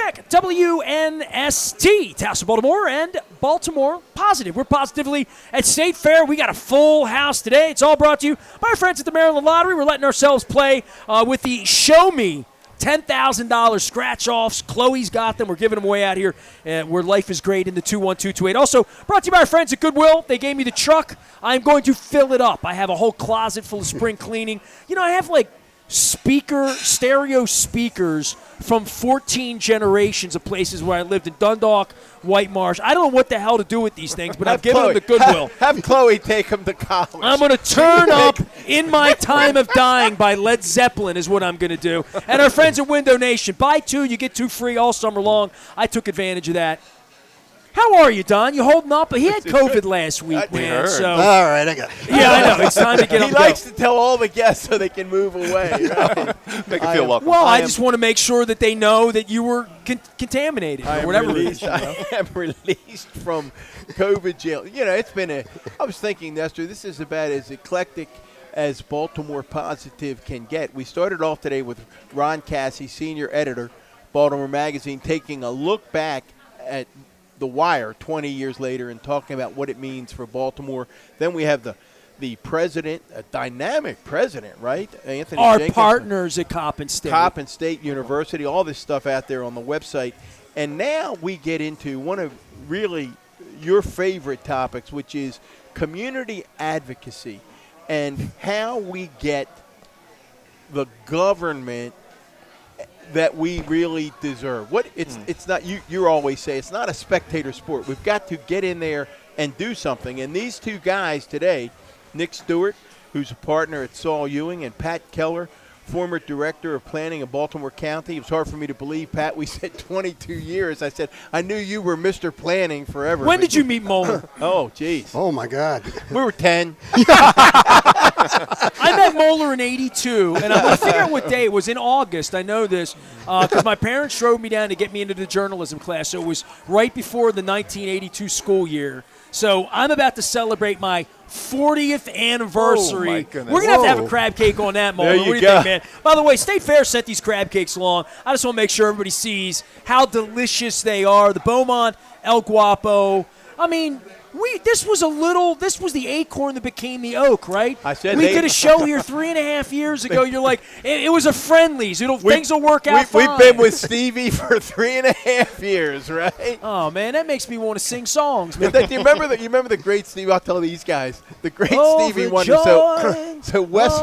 back. WNST, Tassel, Baltimore, and Baltimore Positive. We're positively at State Fair. We got a full house today. It's all brought to you by our friends at the Maryland Lottery. We're letting ourselves play with the Show Me $10,000 scratch-offs. Chloe's got them. We're giving them away out here where life is great in the 21228. Also brought to you by our friends at Goodwill. They gave me the truck. I'm going to fill it up. I have a whole closet full of spring cleaning. You know, I have like stereo speakers from 14 generations of places where I lived in Dundalk, White Marsh. I don't know what the hell to do with these things, but I've given them to Goodwill. Have Chloe take them to college. I'm going to turn up In My Time of Dying by Led Zeppelin is what I'm going to do. And our friends at Window Nation. Buy two, you get two free all summer long. I took advantage of that. How are you, Don? You holding up? He had COVID last week, man. So. All right, I got it. Yeah, I know. It's time to get him. He likes to tell all the guests so they can move away. Right? Make them feel welcome. Well, I just want to make sure that they know that you were contaminated or whatever it is. I am released from COVID jail. You know, I was thinking, Nestor, this is about as eclectic as Baltimore Positive can get. We started off today with Ron Cassie, senior editor, Baltimore Magazine, taking a look back at The Wire 20 years later and talking about what it means for Baltimore. Then we have the president, a dynamic president, right? Anthony Our Jenkins, partners at Coppin State. Coppin State University, all this stuff out there on the website. And now we get into one of really your favorite topics, which is community advocacy and how we get the government that we really deserve. It's not you always say it's not a spectator sport. We've got to get in there and do something. And these two guys today, Nick Stewart, who's a partner at Saul Ewing, and Pat Keller, former director of planning in Baltimore County. It was hard for me to believe, Pat. We said 22 years. I said, I knew you were Mr. Planning forever. When did you meet Moeller? Oh, geez. Oh, my God. We were 10. I met Moeller in 82, and I'm going to figure out what day. It was in August. I know this because my parents drove me down to get me into the journalism class. So it was right before the 1982 school year. So I'm about to celebrate my 40th anniversary. Oh, my goodness. We're going to have a crab cake on that, Moeller. What do you think, man? By the way, State Fair sent these crab cakes along. I just want to make sure everybody sees how delicious they are. The Beaumont, El Guapo. I mean, this was the acorn that became the oak, right? I said we did a show here 3.5 years ago. You're like, it was a friendlies. Things will work out fine. We've been with Stevie for 3.5 years, right? Oh man, that makes me want to sing songs. Man. You remember the great Stevie? I'll tell these guys the great Stevie Wonder. So Wes,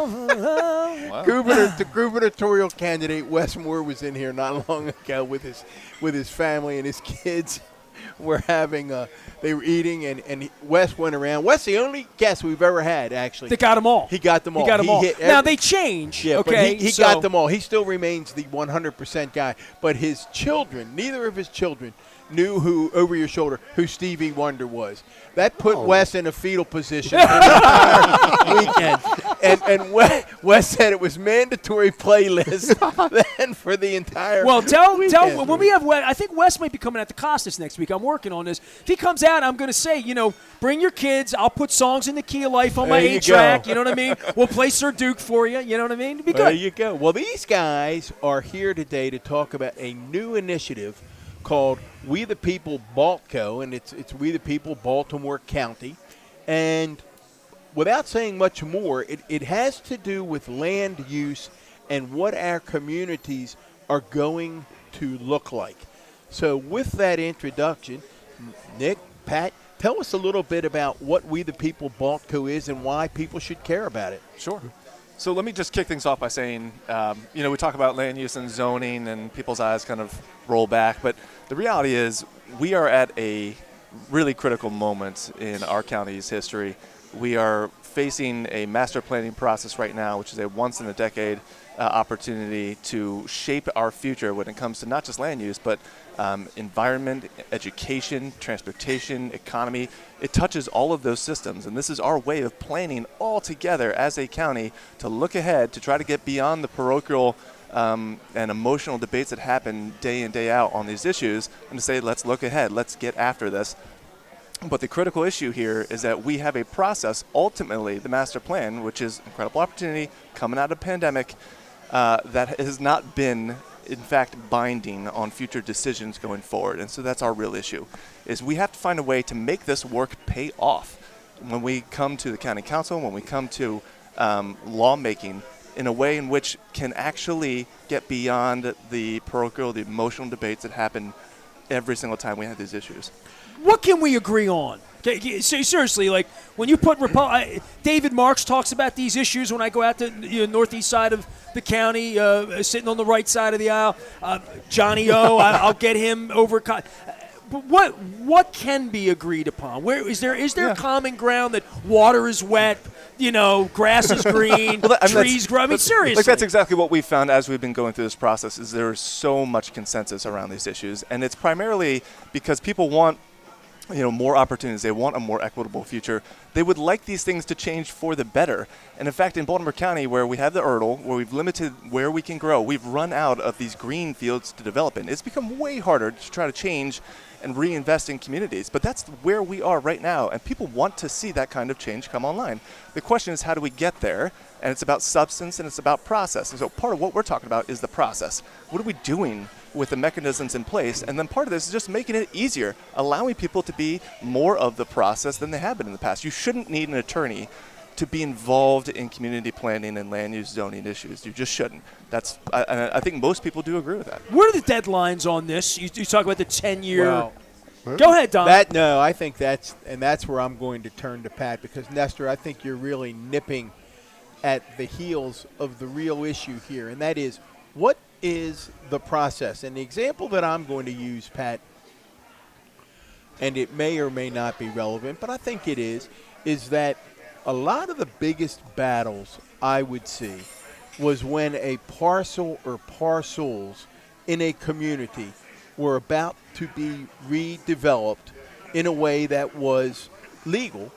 gubernatorial candidate Wes Moore was in here not long ago with his family and his kids. Were having they were eating and Wes went around. Wes the only guest we've ever had actually. They got them all. He got them all. Now they change. Yeah, okay, but he got them all. He still remains the 100% guy. But his children, neither of his children, knew who over your shoulder who Stevie Wonder was. That put Wes in a fetal position for the entire weekend. And Wes said it was mandatory playlist then for the entire weekend. When we have Wes, I think Wes might be coming out to Costas next week. I'm working on this. If he comes out, I'm going to say, bring your kids. I'll put Songs in the Key of Life on my 8-track. You know what I mean? We'll play Sir Duke for you. You know what I mean? It'd be good. There you go. Well, these guys are here today to talk about a new initiative called We the People Baltco, and it's We the People Baltimore County. And without saying much more, it has to do with land use and what our communities are going to look like. So with that introduction, Nick, Pat, tell us a little bit about what We the People Baltco is and why people should care about it. Sure. So let me just kick things off by saying, we talk about land use and zoning and people's eyes kind of roll back, but the reality is we are at a really critical moment in our county's history. We are facing a master planning process right now, which is a once-in-a-decade opportunity to shape our future when it comes to not just land use, but environment, education, transportation, economy. It touches all of those systems, and this is our way of planning all together as a county to look ahead, to try to get beyond the parochial and emotional debates that happen day in, day out on these issues, and to say, let's look ahead, let's get after this. But the critical issue here is that we have a process, ultimately the master plan, which is incredible opportunity coming out of pandemic, that has not been in fact binding on future decisions going forward. And so that's our real issue, is we have to find a way to make this work pay off when we come to the county council, when we come to lawmaking, in a way in which can actually get beyond the parochial, the emotional debates that happen every single time we have these issues. What can we agree on? Okay, so seriously, like when you put David Marks talks about these issues when I go out to northeast side of the county, sitting on the right side of the aisle. Johnny O, I'll get him over. But what can be agreed upon? Where is there common ground that water is wet, grass is green, trees grow? I mean, seriously. Like that's exactly what we've found as we've been going through this process. Is there is so much consensus around these issues, and it's primarily because people want more opportunities. They want a more equitable future. They would like these things to change for the better. And in fact, in Baltimore County, where we have the ERDL, where we've limited where we can grow, we've run out of these green fields to develop in. It's become way harder to try to change and reinvest in communities. But that's where we are right now, and people want to see that kind of change come online. The question is, how do we get there? And it's about substance and it's about process. And so part of what we're talking about is the process. What are we doing with the mechanisms in place? And then part of this is just making it easier, allowing people to be more of the process than they have been in the past. You shouldn't need an attorney to be involved in community planning and land use zoning issues. You just shouldn't. I think most people do agree with that. What are the deadlines on this? You talk about the 10-year. Well, go ahead, Don. I think that's where I'm going to turn to Pat, because Nestor, I think you're really nipping at the heels of the real issue here, and that is, what is the process? And the example that I'm going to use, Pat, and it may or may not be relevant, but I think it is that a lot of the biggest battles I would see was when a parcel or parcels in a community were about to be redeveloped in a way that was legal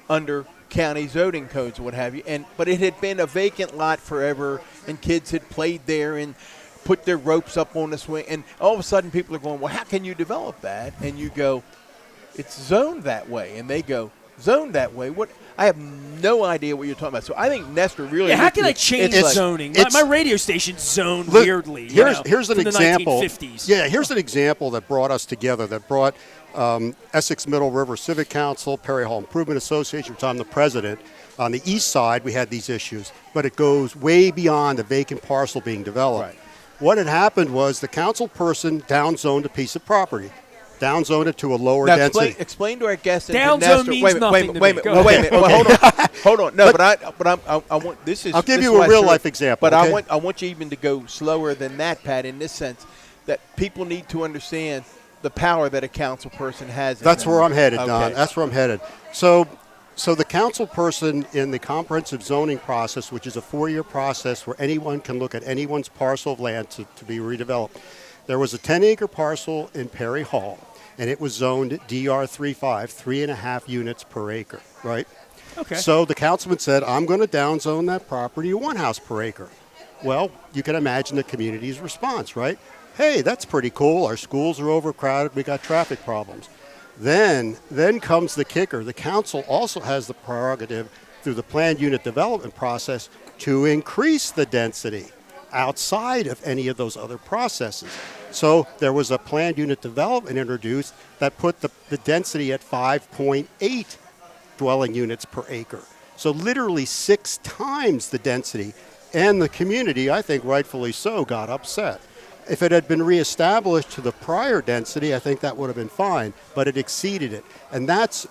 under county zoning codes, what have you, but it had been a vacant lot forever, and kids had played there and put their ropes up on the swing, and all of a sudden people are going, well, how can you develop that? And you go, it's zoned that way, and they go, zoned that way? What? I have no idea what you're talking about. So I think Nestor really. Yeah, how can I change zoning? My radio station's zoned weirdly. Here's an example. The 1950s. Yeah, here's an example that brought us together. That brought Essex Middle River Civic Council, Perry Hall Improvement Association, which I'm the president. On the east side, we had these issues, but it goes way beyond the vacant parcel being developed. Right. What had happened was the council person downzoned a piece of property. Downzone it to a lower density. Explain to our guests. Downzone means nothing to me. Wait a minute. Well, hold on. No, I want this is. I'll give you a real life example. But okay? I want you even to go slower than that, Pat. In this sense, that people need to understand the power that a council person has. That's where I'm headed, okay. Don. That's where I'm headed. So the council person in the comprehensive zoning process, which is a 4-year process where anyone can look at anyone's parcel of land to be redeveloped. There was a 10-acre parcel in Perry Hall, and it was zoned DR35, 3.5 units per acre, right? Okay. So the councilman said, I'm going to downzone that property to 1 house per acre. Well, you can imagine the community's response, right? Hey, that's pretty cool. Our schools are overcrowded. We got traffic problems. Then comes the kicker. The council also has the prerogative through the planned unit development process to increase the density outside of any of those other processes. So there was a planned unit development introduced that put the density at 5.8 dwelling units per acre. So literally 6 times the density. And the community, I think rightfully so, got upset. If it had been reestablished to the prior density, I think that would have been fine, but it exceeded it. And that's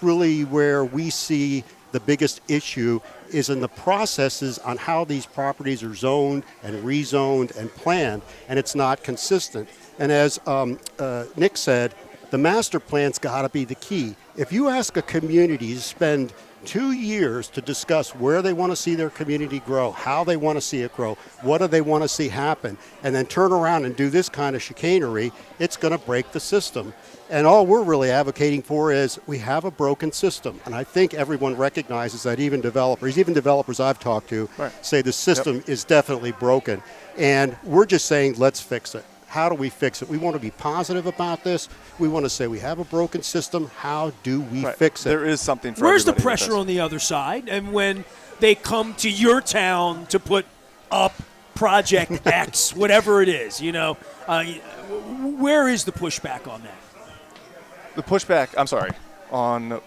really where we see the biggest issue is in the processes on how these properties are zoned and rezoned and planned, and it's not consistent. And as Nick said, the master plan's got to be the key. If you ask a community to spend 2 years to discuss where they want to see their community grow, how they want to see it grow, what do they want to see happen, and then turn around and do this kind of chicanery, it's going to break the system. And all we're really advocating for is we have a broken system. And I think everyone recognizes that, even developers I've talked to say the system is definitely broken. And we're just saying, let's fix it. How do we fix it? We want to be positive about this. We want to say we have a broken system. How do we fix it? There is something for Where's the everybody pressure on the other side? And when they come to your town to put up Project X, whatever it is, where is the pushback on that? The pushback, I'm sorry, on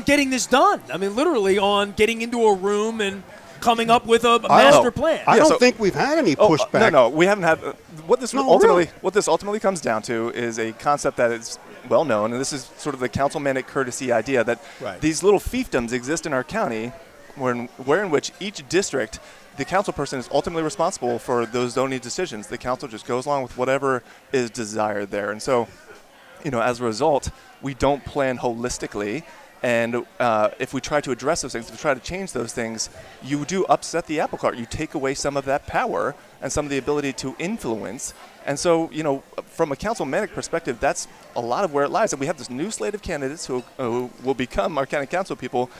getting this done. I mean, literally on getting into a room and coming up with a master plan. I don't think we've had any pushback. No, we haven't had. What this ultimately comes down to is a concept that is well known, and this is sort of the councilmanic courtesy idea that these little fiefdoms exist in our county, where in which each district, the council person is ultimately responsible for those zoning decisions. The council just goes along with whatever is desired there, and so, as a result, we don't plan holistically. And if we try to address those things, if we try to change those things, you do upset the apple cart. You take away some of that power and some of the ability to influence. And so, from a councilmanic perspective, that's a lot of where it lies. And we have this new slate of candidates who will become our county council people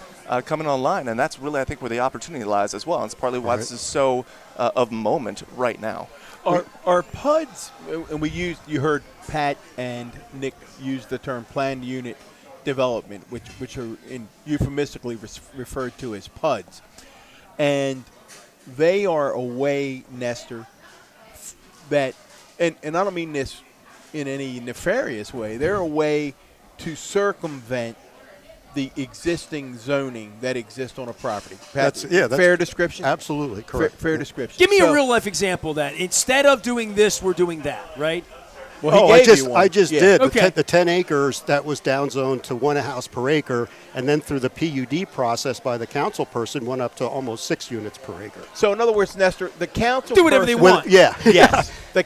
coming online. And that's really, I think, where the opportunity lies as well. And it's partly why this is so of moment right now. Are PUDs, and you heard Pat and Nick use the term planned unit development, which are euphemistically referred to as PUDs, and they are a way, Nestor, that, and I don't mean this in any nefarious way, they're a way to circumvent the existing zoning that exists on a property. Pat, that's fair description? Absolutely correct. Fair description. Give me a real life example of that. Instead of doing this, we're doing that, right? Well, I just did. Okay. The 10 acres that was downzoned to 1 house per acre, and then through the PUD process by the council person went up to almost 6 units per acre. So in other words, Nestor, the council do whatever they want. Yes. The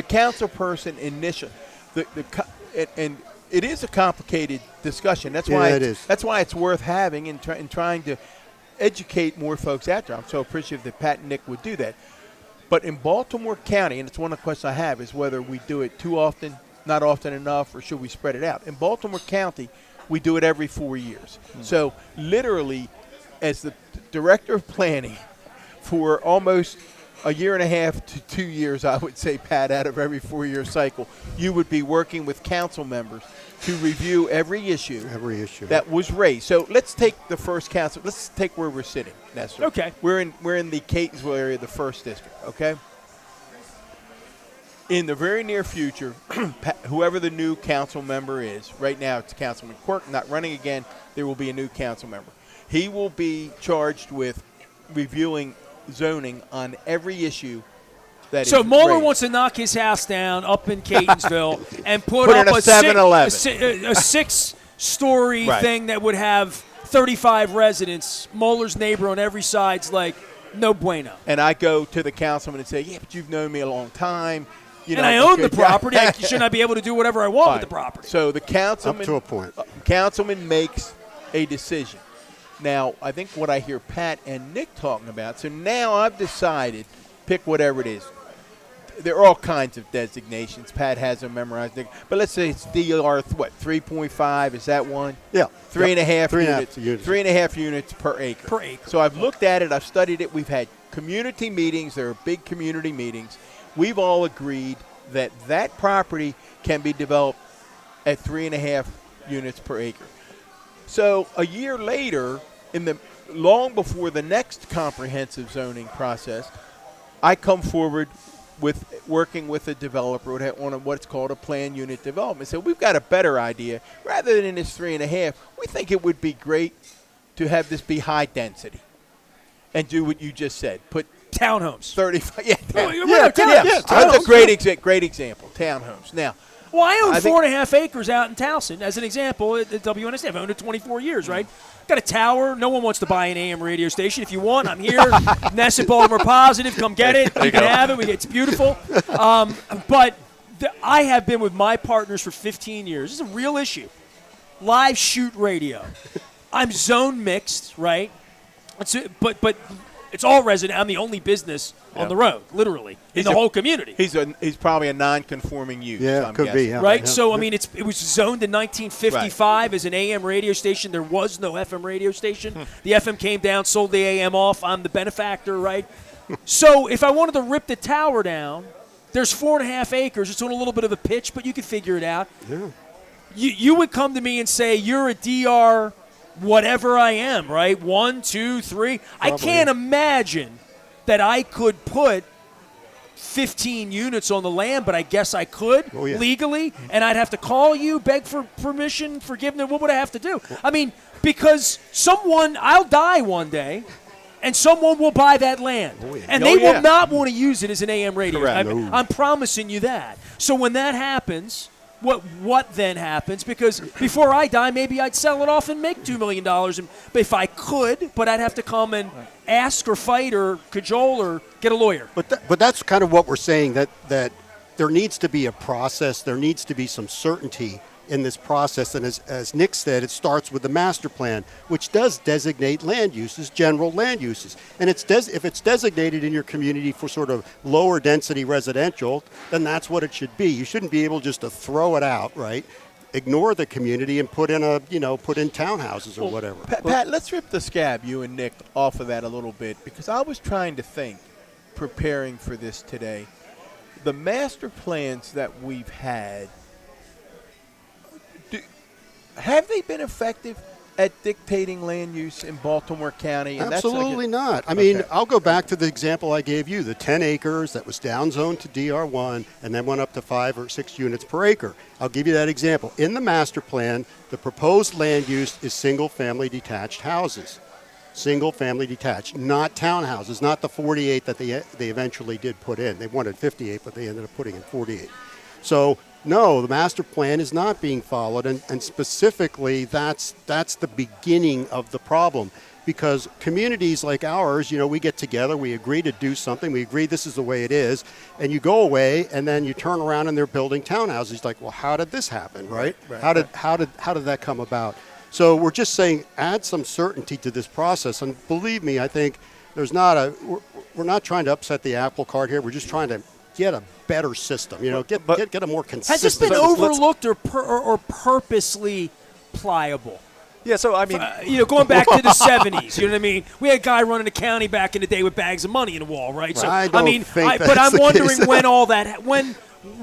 council person initially, and it is a complicated discussion. That's why it is. That's why it's worth having and trying to educate more folks out there. I'm so appreciative that Pat and Nick would do that. But in Baltimore County, and it's one of the questions I have, is whether we do it too often, not often enough, or should we spread it out? In Baltimore County, we do it every 4 years. So literally, as the director of planning for almost a year and a half to 2 years, I would say, Pat, out of every 4-year cycle, you would be working with council members to review every issue that was raised. So let's take the first council. Let's take where we're sitting, Nestor. Okay. We're in the Catonsville area, the 1st district, okay? In the very near future, whoever the new council member is, right now it's Councilman Quirk, not running again, there will be a new council member. He will be charged with reviewing zoning on every issue that is So Moeller raised. wants to knock his house down up in Catonsville and put in up a 7-Eleven. a 6-story thing that would have 35 residents. Moeller's neighbor on every side's like, no bueno. And I go to the councilman and say, yeah, but you've known me a long time. And I own the property. Shouldn't I be able to do whatever I want with the property? So the councilman, up to a point. Councilman makes a decision. Now, I think what I hear Pat and Nick talking about, so now I've decided, pick whatever it is. There are all kinds of designations. Pat has them memorized. But let's say it's DR, 3.5, is that one? Yeah. 3.5 units. 3.5 units per acre. So I've looked at it. I've studied it. We've had community meetings. There are big community meetings. We've all agreed that that property can be developed at 3.5 units per acre. So a year later, long before the next comprehensive zoning process, I come forward with working with a developer on what's called a planned unit development. So we've got a better idea. Rather than this 3.5, we think it would be great to have this be high density and do what you just said. Put townhomes. 35. Townhomes. That's a great example. Townhomes. Now, well, I own 4.5 acres out in Towson, as an example, at WNST. I've owned it 24 years, right? Got a tower. No one wants to buy an AM radio station. If you want, I'm here. Ness at Baltimore Positive. Come get it. You can have it. It's beautiful. But I have been with my partners for 15 years. This is a real issue. Live shoot radio. I'm zone mixed, right? But it's all resident. I'm the only business on the road, literally, in the whole community. He's probably a non-conforming use. Yeah, could be. Yeah. Right? So, I mean, it was zoned in 1955 as an AM radio station. There was no FM radio station. The FM came down, sold the AM off. I'm the benefactor, right? So if I wanted to rip the tower down, there's 4.5 acres. It's on a little bit of a pitch, but you could figure it out. Yeah. You would come to me and say, you're a DR whatever I am, right? 1, 2, 3. Probably. I can't imagine that I could put 15 units on the land, but I guess I could legally, and I'd have to call you, beg for permission, forgiveness. What would I have to do? I mean, because I'll die one day, and someone will buy that land, and they will not want to use it as an AM radio. I'm promising you that. So when that happens, what then happens? Because before I die, maybe I'd sell it off and make $2 million, if I could, but I'd have to come and ask or fight or cajole or get a lawyer. But that's kind of what we're saying, that there needs to be a process, there needs to be some certainty in this process. And as Nick said, it starts with the master plan, which does designate land uses, general land uses. And if it's designated in your community for sort of lower density residential, then that's what it should be. You shouldn't be able just to throw it out, right? Ignore the community and put in townhouses or whatever. Pat, let's rip the scab, you and Nick, off of that a little bit, because I was trying to think, preparing for this today, the master plans that we've had, have they been effective at dictating land use in Baltimore County? And Absolutely not. I mean, I'll go back to the example I gave you, the 10 acres that was downzoned to DR1 and then went up to 5 or 6 units per acre. I'll give you that example. In the master plan, the proposed land use is single-family detached houses. Single-family detached, not townhouses, not the 48 that they eventually did put in. They wanted 58, but they ended up putting in 48. So, no, the master plan is not being followed, and specifically that's the beginning of the problem, because communities like ours, we get together, we agree to do something, we agree this is the way it is, and you go away and then you turn around and they're building townhouses. Like, well, how did this happen, right? How did that come about? So we're just saying add some certainty to this process, and believe me, I think we're not trying to upset the apple cart here. We're just trying to get a better system, get a more consistent. Has this been overlooked or purposely pliable? Yeah, so I mean, going back to the 70s, you know what I mean? We had a guy running the county back in the day with bags of money in the wall, right? So I think but I'm wondering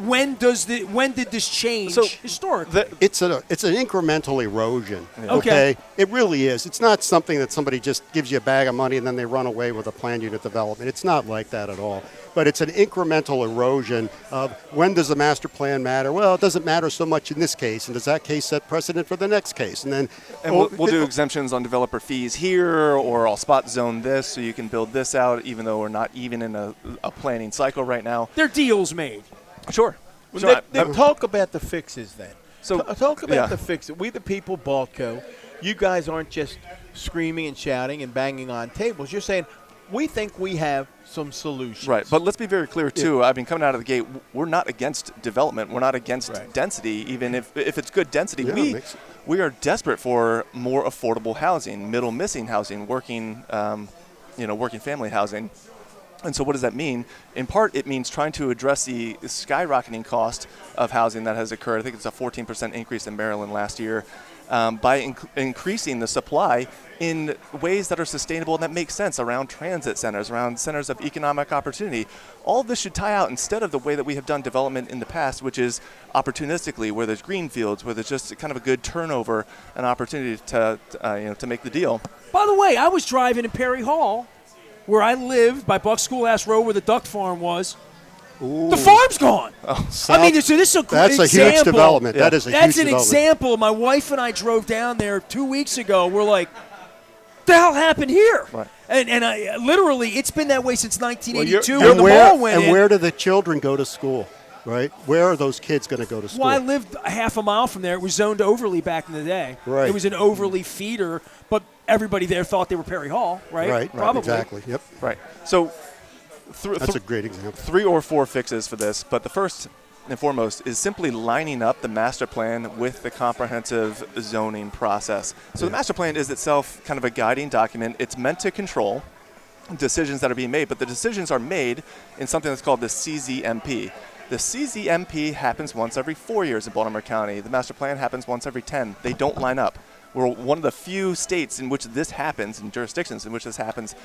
when did this change historically? It's an incremental erosion. Okay, it really is. It's not something that somebody just gives you a bag of money and then they run away with a planned unit development. It's not like that at all. But it's an incremental erosion of when does the master plan matter? Well, it doesn't matter so much in this case, and does that case set precedent for the next case? And then we'll do exemptions on developer fees here, or I'll spot zone this so you can build this out, even though we're not even in a planning cycle right now. There are deals made. Sure. Talk about the fixes then. So talk about the fixes. We the people, Baltco, you guys aren't just screaming and shouting and banging on tables. You're saying, we think we have some solutions. Right, but let's be very clear, too. I mean, coming out of the gate, we're not against development. We're not against density, even if it's good density. We are desperate for more affordable housing, middle missing housing, working family housing. And so what does that mean? In part, it means trying to address the skyrocketing cost of housing that has occurred. I think it's a 14% increase in Maryland last year. By increasing the supply in ways that are sustainable and that make sense around transit centers, around centers of economic opportunity. All of this should tie out instead of the way that we have done development in the past, which is opportunistically, where there's green fields, where there's just kind of a good turnover, an opportunity to make the deal. By the way, I was driving in Perry Hall, where I lived by Buck Schoolhouse Road, where the duck farm was. Ooh. The farm's gone. I mean, so this is a great That's a huge development. That is a huge That's an development. example. My wife and I drove down there 2 weeks ago. We're like, what the hell happened here? Right. And I literally, it's been that way since 1982 And when the mall went in. where do the children go to school, right? Where are those kids going to go to school? Well, I lived a half a mile from there. It was zoned Overly back in the day. Right. It was an Overly feeder, but everybody there thought they were Perry Hall, right? Right, Probably. exactly. Yep. Right. So That's a great example. 3 or 4 fixes for this, but the first and foremost is simply lining up the master plan with the comprehensive zoning process. So the master plan is itself kind of a guiding document. It's meant to control decisions that are being made, but the decisions are made in something that's called the CZMP. The CZMP happens once every 4 years in Baltimore County. The master plan happens once every 10. They don't line up. We're one of the few states in which this happens, and jurisdictions in which this happens.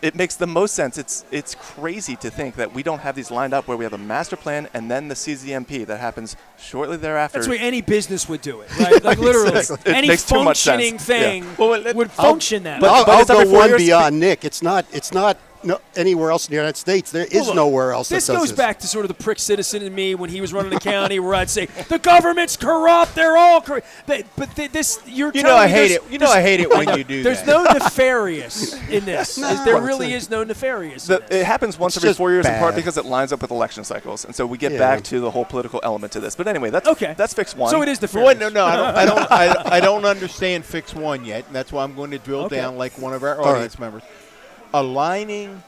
It makes the most sense. It's crazy to think that we don't have these lined up where we have a master plan and then the CZMP that happens shortly thereafter. That's where any business would do it, right? Like literally, Exactly. any makes too much sense. functioning thing Yeah. would function that way. I'll it's every go 4 one years. beyond Nick. It's not no, anywhere else in the United States. There is look, nowhere else this that does goes this. back to sort of the prick citizen in me when he was running the county, where I'd say the government's corrupt, they're all corrupt. You're You know I telling me hate it. You know I hate it when you do there's that. no nefarious in this. There really is no nefarious. In this. It happens once It's every just 4 years, in part bad. because it lines up with election cycles, and so we get Yeah. back to the whole political element to this. But anyway, that's Okay. That's fix one. So it is Well, nefarious. no, I don't understand fix one yet, and that's why I'm going to drill Okay. down like one of our All audience members. Aligning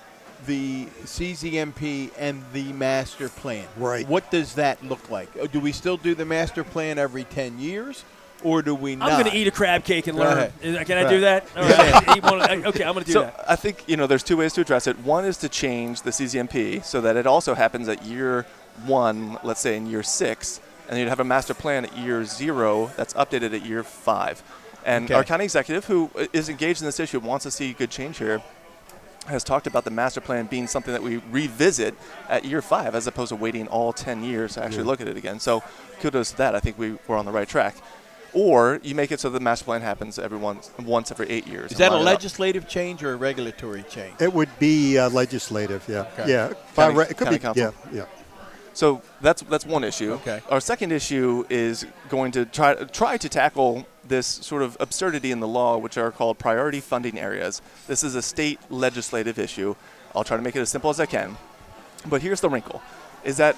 the CZMP and the master plan. Right. What does that look like? Do we still do the master plan every 10 years, or do we not? I'm going to eat a crab cake and Go learn. ahead. Can I do that? All right. Okay, I'm going to do So that. I think there's two ways to address it. One is to change the CZMP so that it also happens at year 1, let's say in year 6, and you'd have a master plan at year 0 that's updated at year 5. And Okay. our county executive, who is engaged in this issue, wants to see good change here, has talked about the master plan being something that we revisit at year 5 as opposed to waiting all 10 years to actually look at it again. So kudos to that. I think we're on the right track. Or you make it so the master plan happens once every 8 years. Is that a and line it up. legislative change or a regulatory change? It would be legislative, yeah. Okay. Yeah. County- It could county be, council. yeah. So that's one issue. Okay. Our second issue is going to try to tackle this sort of absurdity in the law, which are called priority funding areas. This is a state legislative issue. I'll try to make it as simple as I can. But here's the wrinkle, is that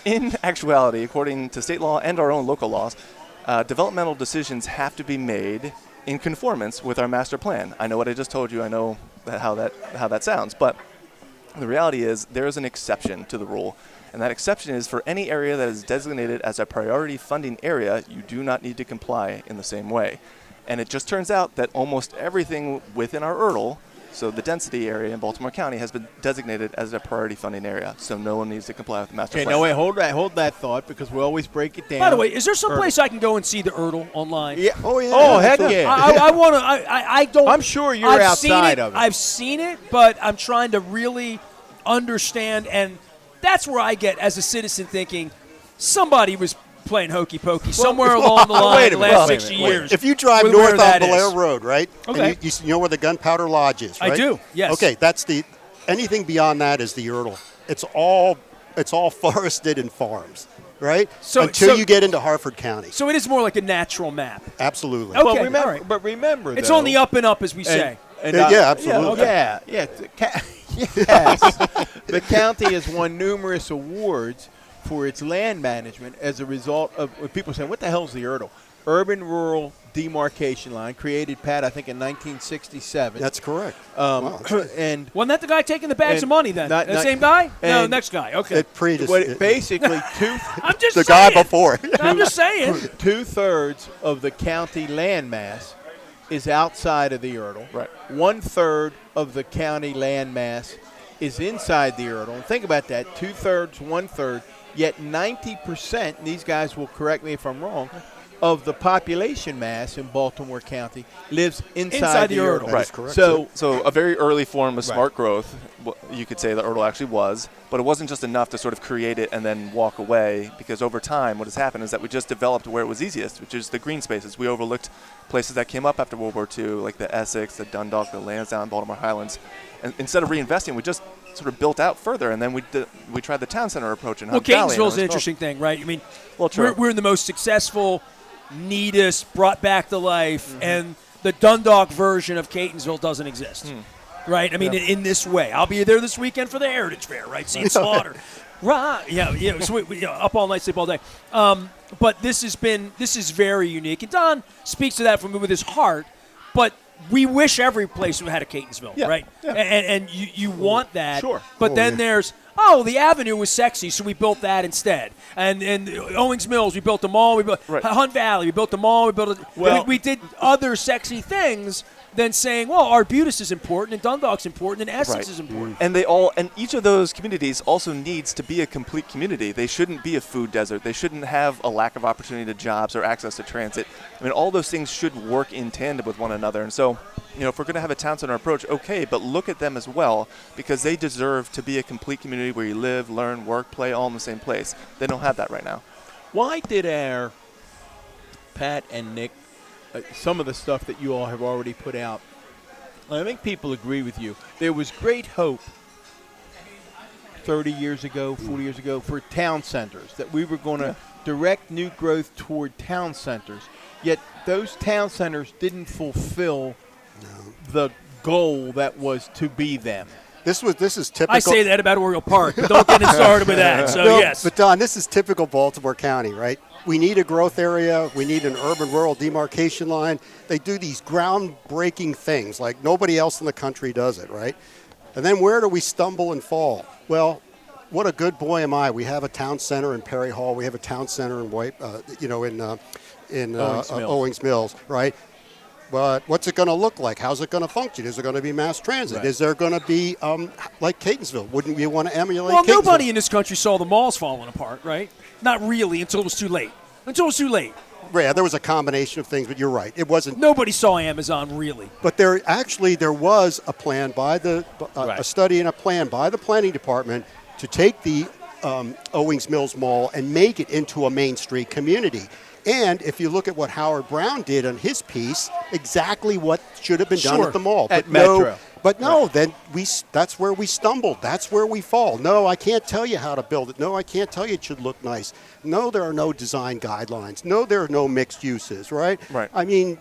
in actuality, according to state law and our own local laws, developmental decisions have to be made in conformance with our master plan. I know what I just told you. I know how that sounds. But the reality is there is an exception to the rule. And that exception is for any area that is designated as a priority funding area, you do not need to comply in the same way. And it just turns out that almost everything within our URL, so the density area in Baltimore County, has been designated as a priority funding area. So no one needs to comply with the master Okay, plan. no, wait, hold that thought because we always break it down. By the way, is there some place I can go and see the URL online? Yeah. Oh, yeah. Oh, heck absolutely. yeah. I want to. I don't. I'm sure you're I've seen outside it, of it. I've seen it, but I'm trying to really understand, and that's where I get as a citizen thinking somebody was playing hokey pokey somewhere along the line wait the a last minute, 60 wait a minute. years. If you drive with north where that on Blair is. Road, right? Okay. And you know where the Gunpowder Lodge is, I right? do, yes. Okay, that's anything beyond that is the URL. It's all forested and farms, right? So Until you get into Harford County. So it is more like a natural map. Absolutely. Okay. Well, remember, all right. but remember, It's though, on the up and up, as we say. Yeah, absolutely. Yeah, yes. The county has won numerous awards for its land management as a result of people saying, "What the hell is the URL?" Urban-rural demarcation line created, Pat, I think in 1967. That's correct. And Wasn't that the guy taking the bags And of money then? not- The not- same guy? No, and- next guy. Okay. basically I'm just the saying. guy before. I'm just saying. 2/3 of the county landmass is outside of the URL. Right. 1/3 of the county landmass is inside the URL. And think about that: 2/3, 1/3. Yet 90%, and these guys will correct me if I'm wrong, of the population mass in Baltimore County lives inside the URL. That is correct. So a very early form of smart growth, you could say the URL actually was, but it wasn't just enough to sort of create it and then walk away, because over time what has happened is that we just developed where it was easiest, which is the green spaces. We overlooked places that came up after World War II, like the Essex, the Dundalk, the Lansdowne, Baltimore Highlands. And instead of reinvesting, we just sort of built out further, and then we tried the town center approach in Well, Hunt Valley. and Catonsville's it an was interesting thing, right? I mean, Well, true. we're the most successful, neatest, brought back to life, and the Dundalk version of Catonsville doesn't exist, right? I mean, in this way. I'll be there this weekend for the Heritage Fair, right? Seeing slaughter. Right, yeah. So we up all night, sleep all day. But this is very unique, and Don speaks to that with his heart. But we wish every place had a Catonsville, Yeah, right? yeah. And you want that. Sure. But then there's the Avenue was sexy, so we built that instead. And Owings Mills, we built the mall. We built Hunt Valley, we built the mall. We did other sexy things than saying, well, Arbutus is important, and Dundalk's important, and Essex is important. And each of those communities also needs to be a complete community. They shouldn't be a food desert. They shouldn't have a lack of opportunity to jobs or access to transit. I mean, all those things should work in tandem with one another. And so, if we're going to have a town center approach, okay, but look at them as well, because they deserve to be a complete community where you live, learn, work, play all in the same place. They don't have that right now. Why did our Pat and Nick, some of the stuff that you all have already put out, I think people agree with you. There was great hope 30 years ago, 40 years ago for town centers, that we were going to direct new growth toward town centers. Yet those town centers didn't fulfill the goal that was to be them. This is typical. I say that about Oriole Park, but don't get it started with that. So, No, yes. But, Don, this is typical Baltimore County, right? We need a growth area. We need an urban-rural demarcation line. They do these groundbreaking things like nobody else in the country does it, right? And then where do we stumble and fall? Well, what a good boy am I. We have a town center in Perry Hall. We have a town center in Owings Mills, right? But what's it going to look like? How's it going to function? Is it going to be mass transit? Right. Is there going to be like Catonsville? Wouldn't you want to emulate Well, Catonsville? nobody in this country saw the malls falling apart, right? Not really until it was too late. Yeah, there was a combination of things, but you're right. It wasn't. Nobody saw Amazon, really. But there was a plan by a study and a plan by the planning department to take the Owings Mills Mall and make it into a Main Street community. And if you look at what Howard Brown did on his piece, exactly what should have been done at the mall. At Metro. Then that's where we stumbled. That's where we fall. No, I can't tell you how to build it. No, I can't tell you it should look nice. No, there are no design guidelines. No, there are no mixed uses, right? Right. I mean,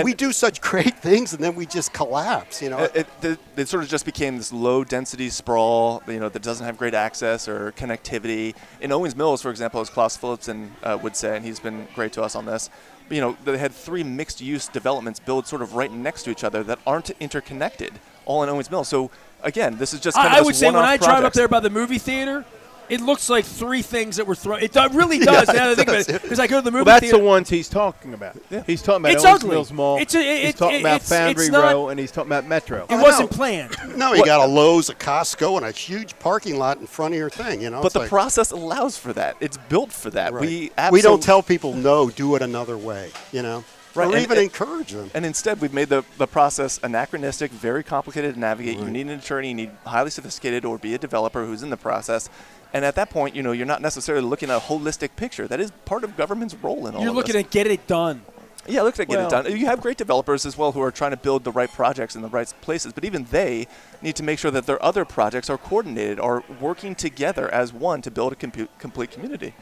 we do such great things, and then we just collapse, you know. It sort of just became this low-density sprawl, that doesn't have great access or connectivity. In Owings Mills, for example, as Klaus Phillipson would say, and he's been great to us on this, they had 3 mixed-use developments built sort of right next to each other that aren't interconnected, all in Owings Mills. So, again, this is just kind of I would say when I drive up projects. there by the movie theater, it looks like 3 things that were thrown. It really does. Now that I think about it, because I go to the movie Well, that's theater. the ones he's talking about. Yeah. He's talking about It's Owings ugly. Mills Mall. He's talking about Foundry Row, and he's talking about Metro. It wasn't planned. No, you got a Lowe's, a Costco, and a huge parking lot in front of your thing, you know. But the process allows for that. It's built for that. Right. We don't tell people, no, do it another way, you know. Right, Or and- even encourage them. And instead, we've made the process anachronistic, very complicated to navigate. You need an attorney, you need highly sophisticated, or be a developer who's in the process. And at that point, you're not necessarily looking at a holistic picture. That is part of government's role in all You're of looking this. at get it done. Yeah, look to get it Well- done. You have great developers as well who are trying to build the right projects in the right places, but even they need to make sure that their other projects are coordinated, are working together as one to build a complete community.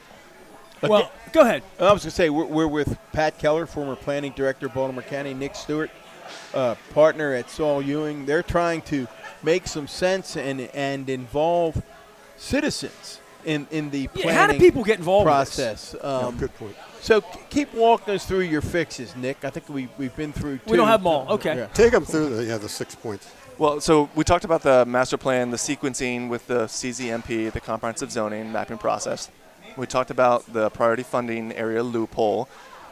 Well, go ahead. I was going to say, we're with Pat Keller, former planning director of Baltimore County, Nick Stewart, partner at Saul Ewing. They're trying to make some sense and involve citizens in the planning how do people get involved process. Good point. So keep walking us through your fixes, Nick. I think we've been through 2. We don't have them all. Okay. Yeah. Take them through the 6 points. Well, so we talked about the master plan, the sequencing with the CZMP, the comprehensive zoning mapping process. We talked about the priority funding area loophole.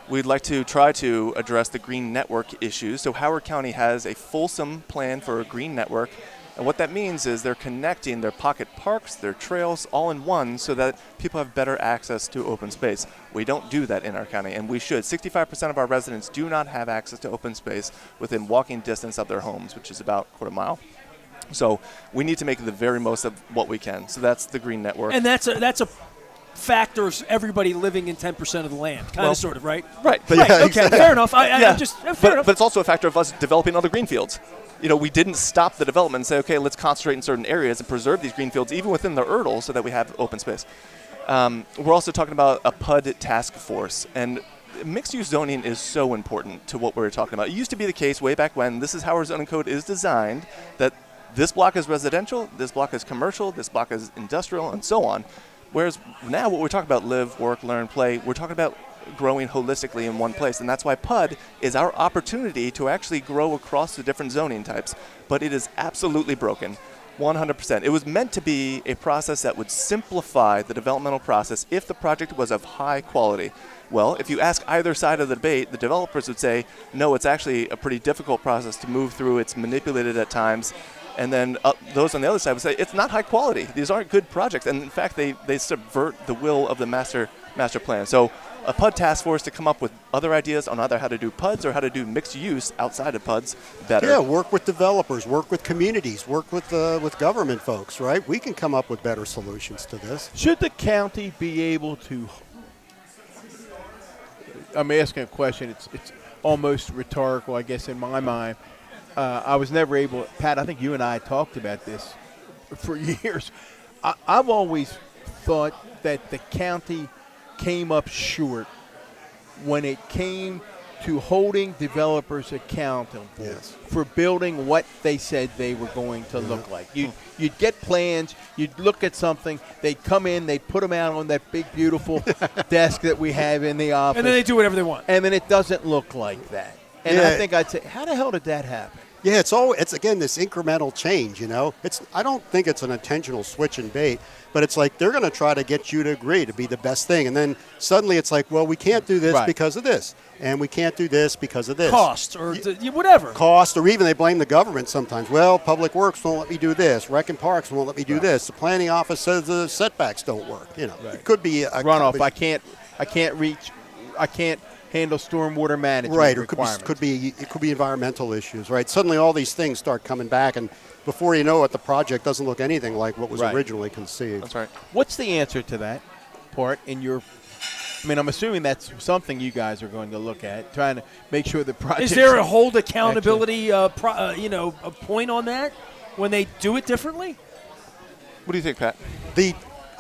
We'd like to try to address the green network issues. So Howard County has a fulsome plan for a green network. And what that means is they're connecting their pocket parks, their trails, all in one so that people have better access to open space. We don't do that in our county, and we should. 65% of our residents do not have access to open space within walking distance of their homes, which is about a quarter mile. So we need to make the very most of what we can. So that's the green network. And that's a factor of everybody living in 10% of the land, sort of, right? Right. Right. Yeah, Okay. exactly. Fair enough. Fair But enough. it's also a factor of us developing other greenfields. We didn't stop the development and say, okay, let's concentrate in certain areas and preserve these greenfields, even within the URDL, so that we have open space. We're also talking about a PUD task force, and mixed-use zoning is so important to what we're talking about. It used to be the case way back when, this is how our zoning code is designed, that this block is residential, this block is commercial, this block is industrial, and so on. Whereas now what we're talking about, live, work, learn, play, we're talking about growing holistically in one place. And that's why PUD is our opportunity to actually grow across the different zoning types. But it is absolutely broken, 100%. It was meant to be a process that would simplify the developmental process if the project was of high quality. Well, if you ask either side of the debate, the developers would say, no, it's actually a pretty difficult process to move through. It's manipulated at times. And then those on the other side would say, it's not high quality. These aren't good projects. And in fact, they subvert the will of the master plan. So a PUD task force to come up with other ideas on either how to do PUDs or how to do mixed use outside of PUDs better. Yeah, work with developers, work with communities, work with government folks, right? We can come up with better solutions to this. Should the county be able to? I'm asking a question. It's almost rhetorical, I guess, in my mind. I was never able. Pat, I think you and I talked about this for years. I've always thought that the county came up short when it came to holding developers accountable for building what they said they were going to look like. You'd get plans, you'd look at something, they'd come in, they'd put them out on that big, beautiful desk that we have in the office. And then they do whatever they want. And then it doesn't look like that. And I think I'd say, how the hell did that happen? Yeah, it's again this incremental change, you know. I don't think it's an intentional switch and bait, but it's like they're going to try to get you to agree to be the best thing, and then suddenly it's like, well, we can't do this because of this, and we can't do this because of this. Cost or whatever. Cost, or even they blame the government sometimes. Well, Public Works won't let me do this. Rec and Parks won't let me do this. The planning office says the setbacks don't work. You know, it could be a runoff. I can't handle stormwater management requirements. It could be environmental issues, right? Suddenly all these things start coming back, and before you know it, the project doesn't look anything like what was originally conceived. That's right. What's the answer to that part in your? I mean, I'm assuming that's something you guys are going to look at, trying to make sure the project. Is there a hold accountability, a point on that when they do it differently? What do you think, Pat?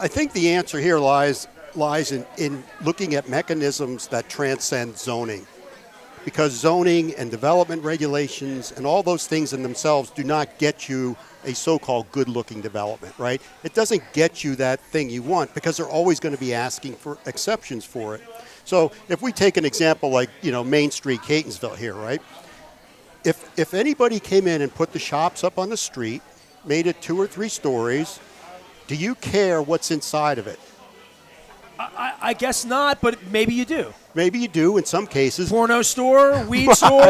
I think the answer here lies in looking at mechanisms that transcend zoning. Because zoning and development regulations and all those things in themselves do not get you a so-called good-looking development, right? It doesn't get you that thing you want because they're always going to be asking for exceptions for it. So if we take an example like, Main Street, Catonsville here, right? If anybody came in and put the shops up on the street, made it 2 or 3 stories, do you care what's inside of it? I guess not, but maybe you do. Maybe you do in some cases. Porno store, weed store,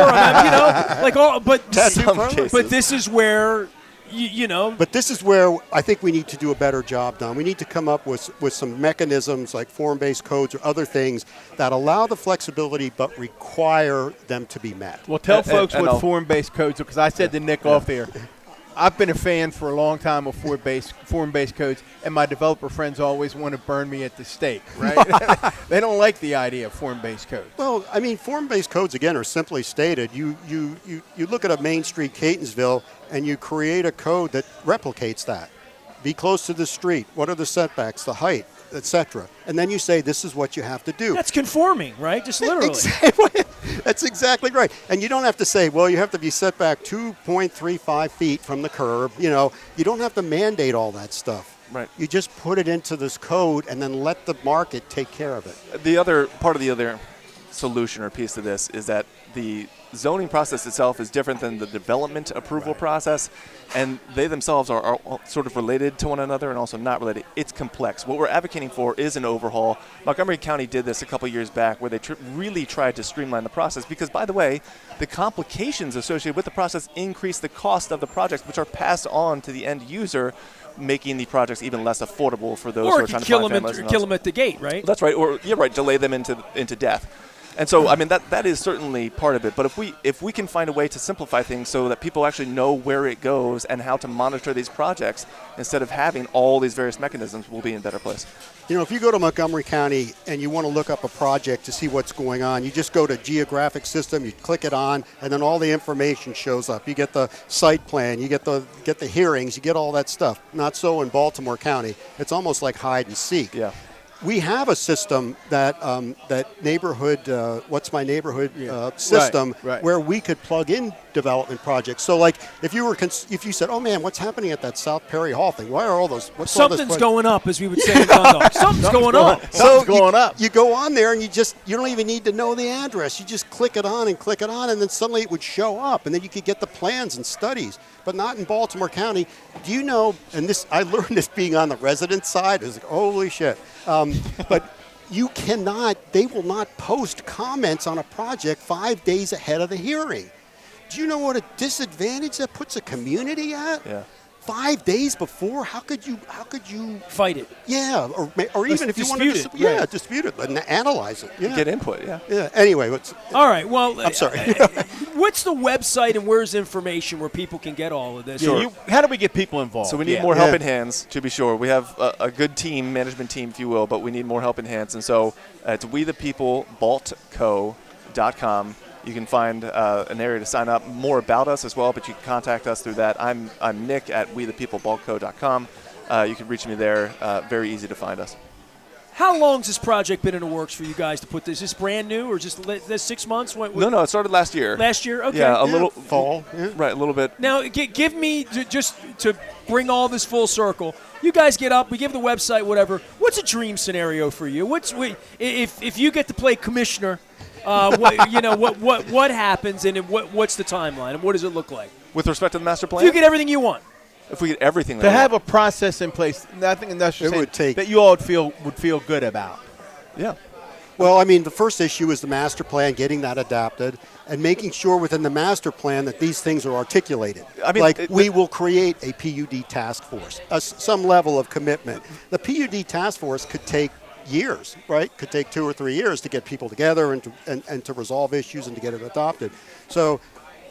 but this is where, But this is where I think we need to do a better job, Don. We need to come up with some mechanisms like form-based codes or other things that allow the flexibility but require them to be met. Well, tell folks what form-based codes are, because I said to Nick off there, I've been a fan for a long time of form-based codes, and my developer friends always want to burn me at the stake, right? They don't like the idea of form-based codes. Well, I mean, form-based codes, again, are simply stated. You look at a Main Street, Catonsville, and you create a code that replicates that. Be close to the street. What are the setbacks, the height, etc.? And then you say, this is what you have to do. That's conforming, right? Just literally. That's exactly right. And you don't have to say, well, you have to be set back 2.35 feet from the curb. You don't have to mandate all that stuff. Right. You just put it into this code and then let the market take care of it. The other part of the other solution or piece to this is that the zoning process itself is different than the development approval process, and they themselves are sort of related to one another and also not related. It's complex. What we're advocating for is an overhaul. Montgomery County did this a couple years back where they really tried to streamline the process because, by the way, the complications associated with the process increase the cost of the projects, which are passed on to the end user, making the projects even less affordable for those who are trying to find families. Or kill them at the gate, right? That's right. Or, delay them into death. And so, I mean, that is certainly part of it. But if we can find a way to simplify things so that people actually know where it goes and how to monitor these projects instead of having all these various mechanisms, we'll be in a better place. If you go to Montgomery County and you want to look up a project to see what's going on, you just go to Geographic System, you click it on, and then all the information shows up. You get the site plan, you get the hearings, you get all that stuff. Not so in Baltimore County. It's almost like hide and seek. Yeah. We have a system that neighborhood, What's My Neighborhood system, where we could plug in development projects. So, like, if you said, "Oh man, what's happening at that South Perry Hall thing? Why are all those? Something's going up," as we would say in Dundalk. Something's going on. Something's going up. You go on there and you don't even need to know the address. You just click it on, and then suddenly it would show up, and then you could get the plans and studies. But not in Baltimore County. Do you know? And this, I learned this being on the resident side. It's like, holy shit. But they will not post comments on a project 5 days ahead of the hearing. Do you know what a disadvantage that puts a community at? Yeah. 5 days before, how could you fight it? Yeah, or even if you want to dispute it and analyze it. Yeah. Get input. Yeah. Yeah. Anyway, all right. Well, I'm sorry. What's the website and where's information where people can get all of this? Sure. How do we get people involved? So we need more helping hands, to be sure. We have a good management team, if you will, but we need more helping hands. And so it's WeThePeople, baltco.com. You can find an area to sign up, more about us as well, but you can contact us through that. I'm Nick at wethepeoplebulkco.com. You can reach me there. Very easy to find us. How long's this project been in the works for you guys to put this? Is this brand new or just this 6 months? No, it started last year. Last year? Okay. Yeah, a little fall. Yeah. Right, a little bit. Now, give me, just to bring all this full circle, you guys get up, we give the website, whatever. What's a dream scenario for you? If you get to play commissioner, what happens and what's the timeline and what does it look like? With respect to the master plan? If you get everything you want. If we get everything To have a process in place, I think that's just that you all would feel good about. Yeah. Well, I mean, the first issue is the master plan, getting that adapted, and making sure within the master plan that these things are articulated. I mean, we will create a PUD task force, some level of commitment. The PUD task force could take years, right? Could take 2 or 3 years to get people together and to resolve issues and to get it adopted. So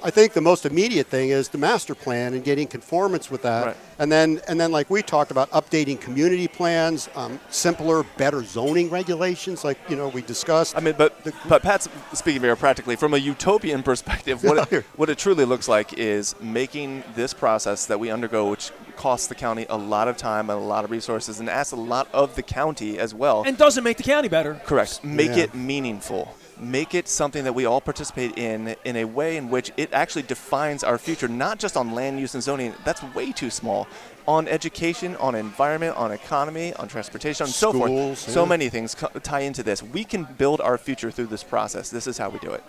I think the most immediate thing is the master plan and getting conformance with that. Right. And then like we talked about, updating community plans, simpler, better zoning regulations like, we discussed. I mean, but Pat's speaking very practically. From a utopian perspective, what it truly looks like is making this process that we undergo, which costs the county a lot of time and a lot of resources and asks a lot of the county as well. And doesn't make the county better. Correct. Make it meaningful. Make it something that we all participate in a way in which it actually defines our future, not just on land use and zoning. That's way too small. On education, on environment, on economy, on transportation, and so forth. Schools, So many things tie into this. We can build our future through this process. This is how we do it.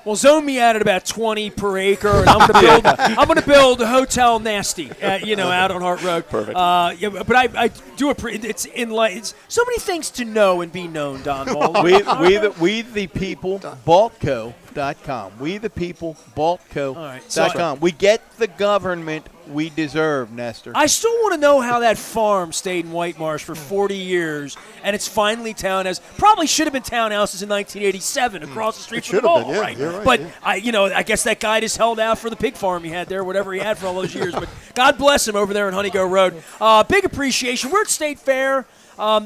Well, zone me out at about 20 per acre, and I'm going to build a Hotel Nasty, out on Hart Road. Perfect. But I do it's so many things to know and be known, Don Mull. we the people, Baltco.com. We the people, Baltco.com. We get the government we deserve, Nestor. I still want to know how that farm stayed in White Marsh for 40 years, and it's finally townhouse. Probably should have been townhouses in 1987 across the street from the mall, right? You're right? But yeah. I guess that guy just held out for the pig farm he had there, whatever he had for all those years. But God bless him over there in Honeygo Road. Big appreciation. We're at State Fair.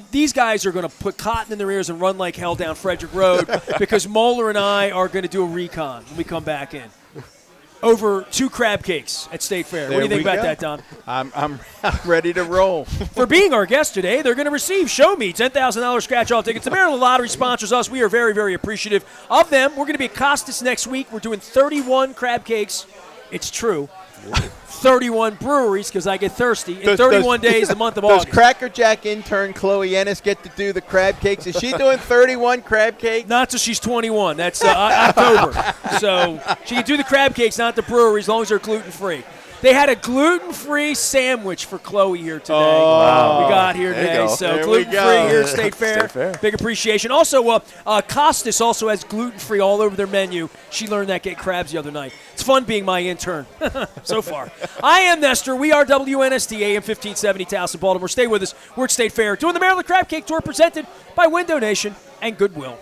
These guys are going to put cotton in their ears and run like hell down Frederick Road because Moeller and I are going to do a recon when we come back in. Over 2 crab cakes at State Fair. What do you think about that, Don? I'm ready to roll. For being our guest today, they're going to receive Show Me $10,000 scratch-off tickets. The Maryland Lottery sponsors us. We are very, very appreciative of them. We're going to be at Costas next week. We're doing 31 crab cakes. It's true. 31 breweries because I get thirsty in 31 days, the month of August. Does Cracker Jack intern Chloe Ennis get to do the crab cakes? Is she doing 31 crab cakes? Not till she's 21. That's October. So she can do the crab cakes, not the brewery, as long as they're gluten-free. They had a gluten-free sandwich for Chloe here today. Oh, we got here there you today. go. So There we gluten-free go. here at State Fair. State Fair. Big appreciation. Also, Costas also has gluten-free all over their menu. She learned that at crabs the other night. It's fun being my intern so far. I am Nestor. We are WNST AM 1570 Towson, Baltimore. Stay with us. We're at State Fair doing the Maryland Crab Cake Tour presented by Window Nation and Goodwill.